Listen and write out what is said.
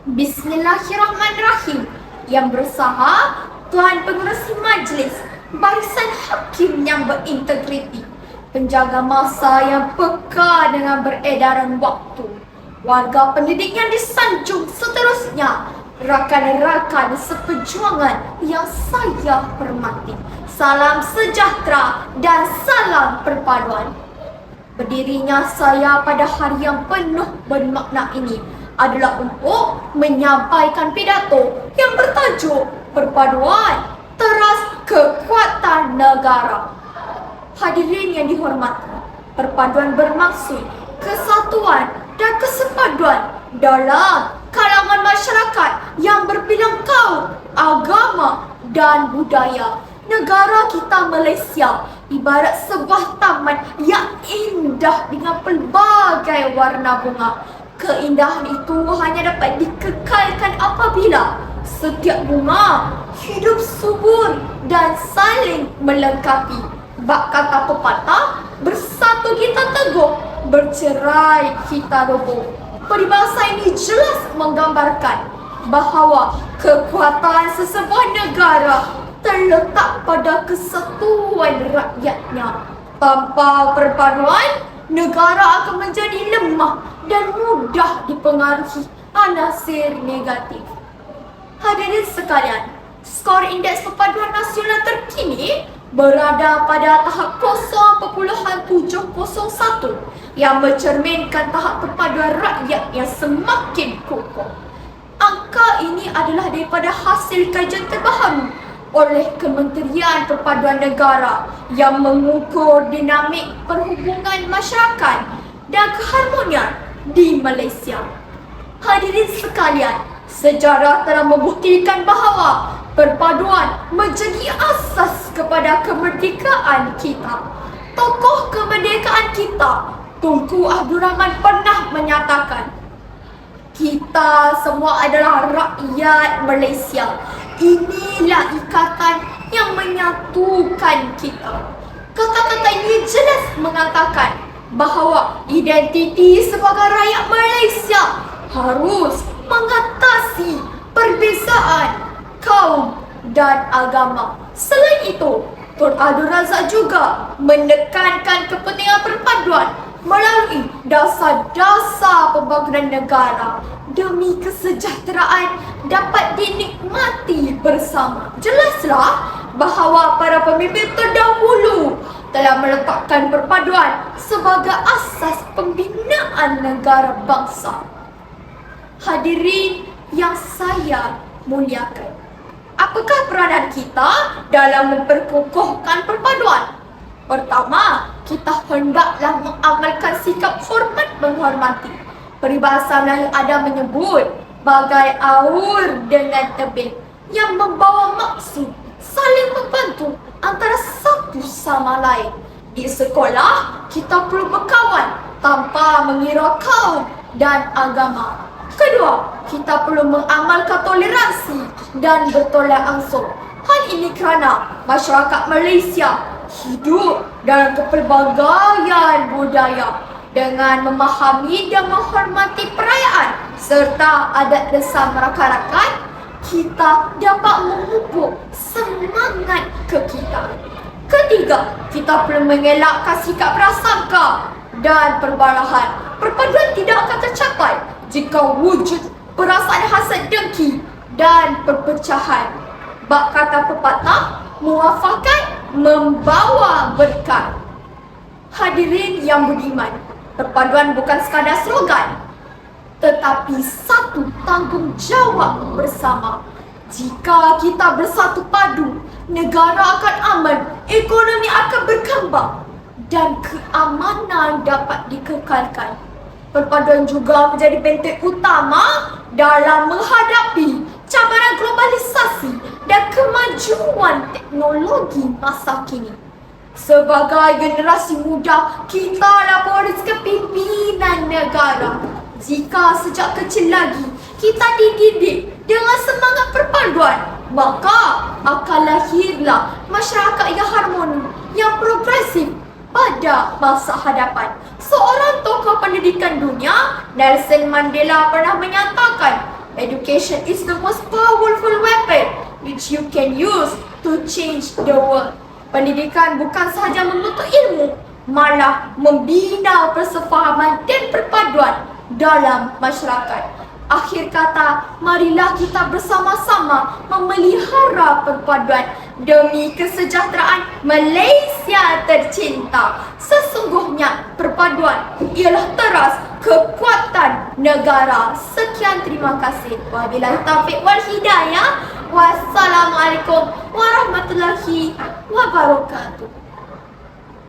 Bismillahirrahmanirrahim. Yang berusaha Tuan Pengerusi Majlis, barisan hakim yang berintegriti, penjaga masa yang peka dengan beredaran waktu, warga pendidik yang disanjung seterusnya, rakan-rakan seperjuangan yang saya hormati. Salam sejahtera dan salam perpaduan. Berdirinya saya pada hari yang penuh bermakna ini adalah untuk menyampaikan pidato yang bertajuk Perpaduan Teras Kekuatan Negara. Hadirin yang dihormati, perpaduan bermaksud kesatuan dan kesepaduan dalam kalangan masyarakat yang berbilang kaum, agama dan budaya. Negara kita Malaysia ibarat sebuah taman yang indah dengan pelbagai warna bunga. Keindahan itu hanya dapat dikekalkan apabila setiap bunga hidup subur dan saling melengkapi. Bak kata pepatah, bersatu kita teguh, bercerai kita roboh. Peribahasa ini jelas menggambarkan bahawa kekuatan sesebuah negara terletak pada kesatuan rakyatnya. Tanpa perpaduan, negara akan menjadi lemah dan mudah dipengaruhi anasir negatif. Hadirin sekalian, skor indeks perpaduan nasional terkini berada pada tahap 0.701 yang mencerminkan tahap perpaduan rakyat yang semakin kokoh. Angka ini adalah daripada hasil kajian terbaru oleh Kementerian Perpaduan Negara yang mengukur dinamik perhubungan masyarakat dan keharmonian di Malaysia. Hadirin sekalian, sejarah telah membuktikan bahawa perpaduan menjadi asas kepada kemerdekaan kita. Tokoh kemerdekaan kita, Tunku Abdul Rahman, pernah menyatakan, kita semua adalah rakyat Malaysia. Inilah ikatan yang menyatukan kita. Kata-kata ini jelas mengatakan bahawa identiti sebagai rakyat Malaysia harus mengatasi perbezaan kaum dan agama. Selain itu, Tun Abdul Razak juga menekankan kepentingan perpaduan melalui dasar-dasar pembangunan negara demi kesejahteraan dapat dinikmati bersama. Jelaslah bahawa para pemimpin terdahulu telah meletakkan perpaduan sebagai asas pembinaan negara bangsa. Hadirin yang saya muliakan, apakah peranan kita dalam memperkokohkan perpaduan? Pertama, kita hendaklah mengamalkan sikap hormat menghormati. Peribahasa Melayu ada menyebut bagai aur dengan tebing yang membawa maksud saling membantu antara satu sama lain. Di sekolah, kita perlu berkawan tanpa mengira kaum dan agama. Kedua, kita perlu mengamalkan toleransi dan bertolak ansur. Hal ini kerana masyarakat Malaysia hidup dalam kepelbagaian budaya. Dengan memahami dan menghormati perayaan serta adat resam rakan-rakan, kita dapat memupuk semangat ke kita. Ketiga, kita perlu mengelakkan sikap prasangka dan perbalahan. Perpaduan tidak akan tercapai jika wujud perasaan hasad dengki dan perpecahan. Bak kata pepatah, muafakat membawa berkat. Hadirin yang budiman, perpaduan bukan sekadar slogan, tetapi satu tanggungjawab bersama. Jika kita bersatu padu, negara akan aman, ekonomi akan berkembang dan keamanan dapat dikekalkan. Perpaduan juga menjadi benteng utama dalam menghadapi cabaran globalisasi dan kemajuan teknologi masa kini. Sebagai generasi muda, kita pewaris kepimpinan negara. Jika sejak kecil lagi kita dididik dengan semangat perpaduan, maka akan lahirlah masyarakat yang harmoni, yang progresif pada masa hadapan. Seorang tokoh pendidikan dunia, Nelson Mandela, pernah menyatakan Education is the most powerful weapon which you can use to change the world. Pendidikan bukan sahaja menuntut ilmu, malah membina persefahaman dan perpaduan dalam masyarakat. Akhir kata, marilah kita bersama-sama memelihara perpaduan demi kesejahteraan Malaysia tercinta. Sesungguhnya perpaduan ialah teras kekuatan negara. Sekian, terima kasih. Wabillahi taufiq wal hidayah. Wassalamualaikum warahmatullahi wabarakatuh.